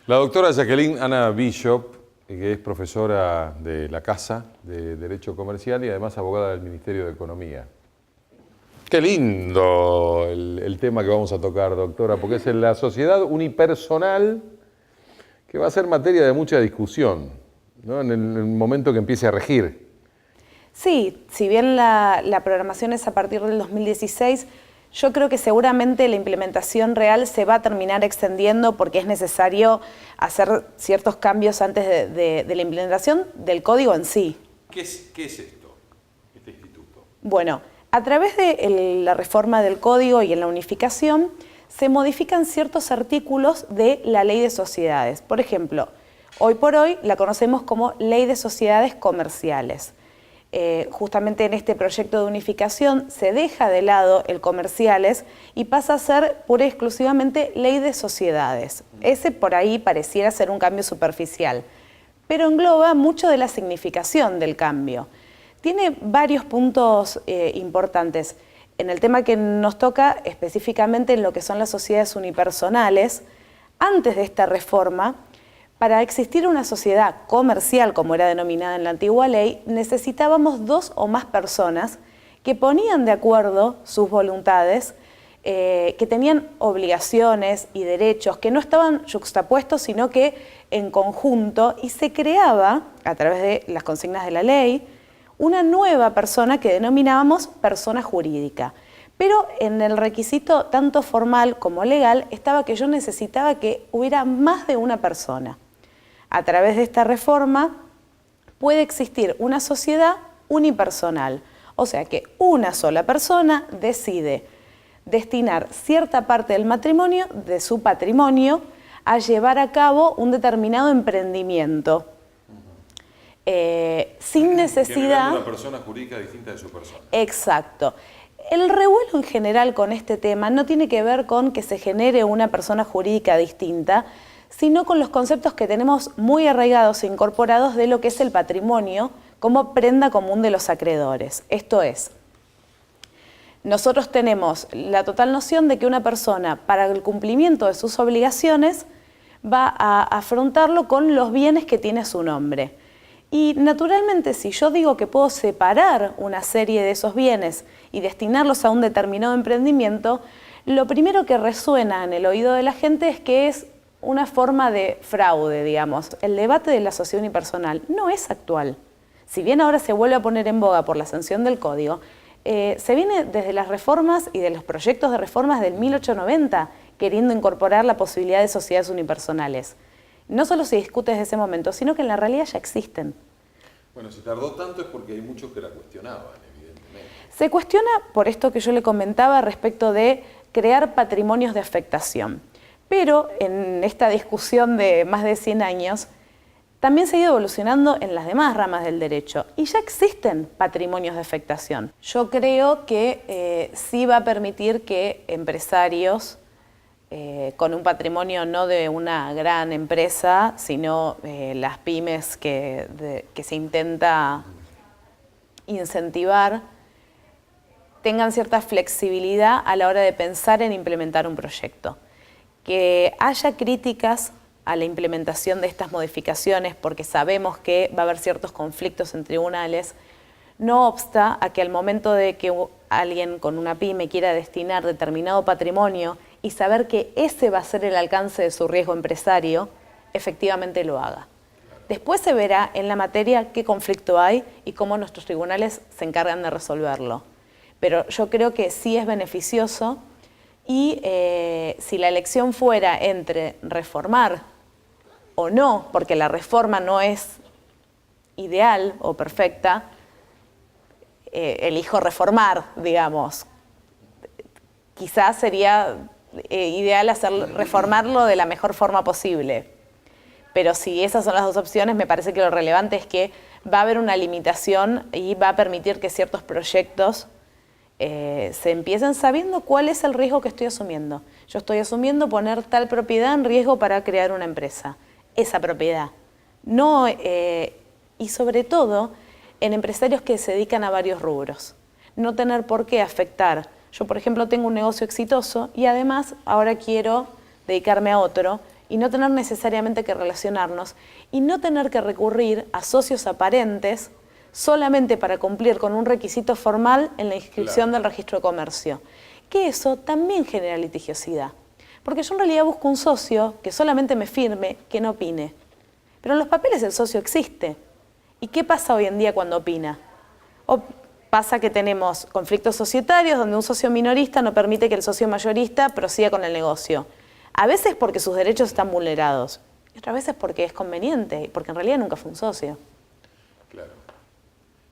La doctora Jacqueline Anna Bishop, que es profesora de la Casa de Derecho Comercial y además abogada del Ministerio de Economía. Qué lindo el tema que vamos a tocar, doctora, porque es en la sociedad unipersonal que va a ser materia de mucha discusión, ¿no? En el momento que empiece a regir. Sí, si bien la programación es a partir del 2016, yo creo que seguramente la implementación real se va a terminar extendiendo porque es necesario hacer ciertos cambios antes de la implementación del código en sí. ¿Qué es esto, este instituto? Bueno, a través de la reforma del código y en la unificación se modifican ciertos artículos de la Ley de Sociedades. Por ejemplo, hoy por hoy la conocemos como Ley de Sociedades Comerciales. Justamente en este proyecto de unificación se deja de lado el comerciales y pasa a ser pura y exclusivamente ley de sociedades. Ese por ahí pareciera ser un cambio superficial, pero engloba mucho de la significación del cambio. Tiene varios puntos importantes. En el tema que nos toca, específicamente en lo que son las sociedades unipersonales, antes de esta reforma, para existir una sociedad comercial, como era denominada en la antigua ley, necesitábamos 2 o más personas que ponían de acuerdo sus voluntades, que tenían obligaciones y derechos, que no estaban yuxtapuestos, sino que en conjunto, y se creaba, a través de las consignas de la ley, una nueva persona que denominábamos persona jurídica. Pero en el requisito tanto formal como legal estaba que yo necesitaba que hubiera más de una persona. A través de esta reforma puede existir una sociedad unipersonal, o sea que una sola persona decide destinar cierta parte del matrimonio, de su patrimonio, a llevar a cabo un determinado emprendimiento. Sin necesidad... Que una persona jurídica distinta de su persona. Exacto. El revuelo en general con este tema no tiene que ver con que se genere una persona jurídica distinta, sino con los conceptos que tenemos muy arraigados e incorporados de lo que es el patrimonio como prenda común de los acreedores. Esto es, nosotros tenemos la total noción de que una persona, para el cumplimiento de sus obligaciones, va a afrontarlo con los bienes que tiene a su nombre. Y naturalmente, si yo digo que puedo separar una serie de esos bienes y destinarlos a un determinado emprendimiento, lo primero que resuena en el oído de la gente es que es una forma de fraude, digamos. El debate de la sociedad unipersonal no es actual. Si bien ahora se vuelve a poner en boga por la sanción del código, se viene desde las reformas y de los proyectos de reformas del 1890 queriendo incorporar la posibilidad de sociedades unipersonales. No solo se discute desde ese momento, sino que en la realidad ya existen. Bueno, si tardó tanto es porque hay muchos que la cuestionaban, evidentemente. Se cuestiona por esto que yo le comentaba respecto de crear patrimonios de afectación. Pero en esta discusión de más de 100 años, también se ha ido evolucionando en las demás ramas del derecho y ya existen patrimonios de afectación. Yo creo que sí va a permitir que empresarios con un patrimonio no de una gran empresa, sino las pymes que se intenta incentivar, tengan cierta flexibilidad a la hora de pensar en implementar un proyecto. Que haya críticas a la implementación de estas modificaciones, porque sabemos que va a haber ciertos conflictos en tribunales, no obsta a que al momento de que alguien con una pyme quiera destinar determinado patrimonio y saber que ese va a ser el alcance de su riesgo empresario, efectivamente lo haga. Después se verá en la materia qué conflicto hay y cómo nuestros tribunales se encargan de resolverlo. Pero yo creo que sí es beneficioso y si la elección fuera entre reformar o no, porque la reforma no es ideal o perfecta, elijo reformar, digamos. Quizás sería ideal reformarlo de la mejor forma posible. Pero si esas son las dos opciones, me parece que lo relevante es que va a haber una limitación y va a permitir que ciertos proyectos se empiecen sabiendo cuál es el riesgo que estoy asumiendo. Yo estoy asumiendo poner tal propiedad en riesgo para crear una empresa. Esa propiedad. No, y sobre todo en empresarios que se dedican a varios rubros. No tener por qué afectar. Yo, por ejemplo, tengo un negocio exitoso y además ahora quiero dedicarme a otro y no tener necesariamente que relacionarnos y no tener que recurrir a socios aparentes solamente para cumplir con un requisito formal en la inscripción del registro de comercio. Que eso también genera litigiosidad. Porque yo en realidad busco un socio que solamente me firme, que no opine. Pero en los papeles el socio existe. ¿Y qué pasa hoy en día cuando opina? O pasa que tenemos conflictos societarios donde un socio minorista no permite que el socio mayorista prosiga con el negocio. A veces porque sus derechos están vulnerados. Y otras veces porque es conveniente, porque en realidad nunca fue un socio. Claro.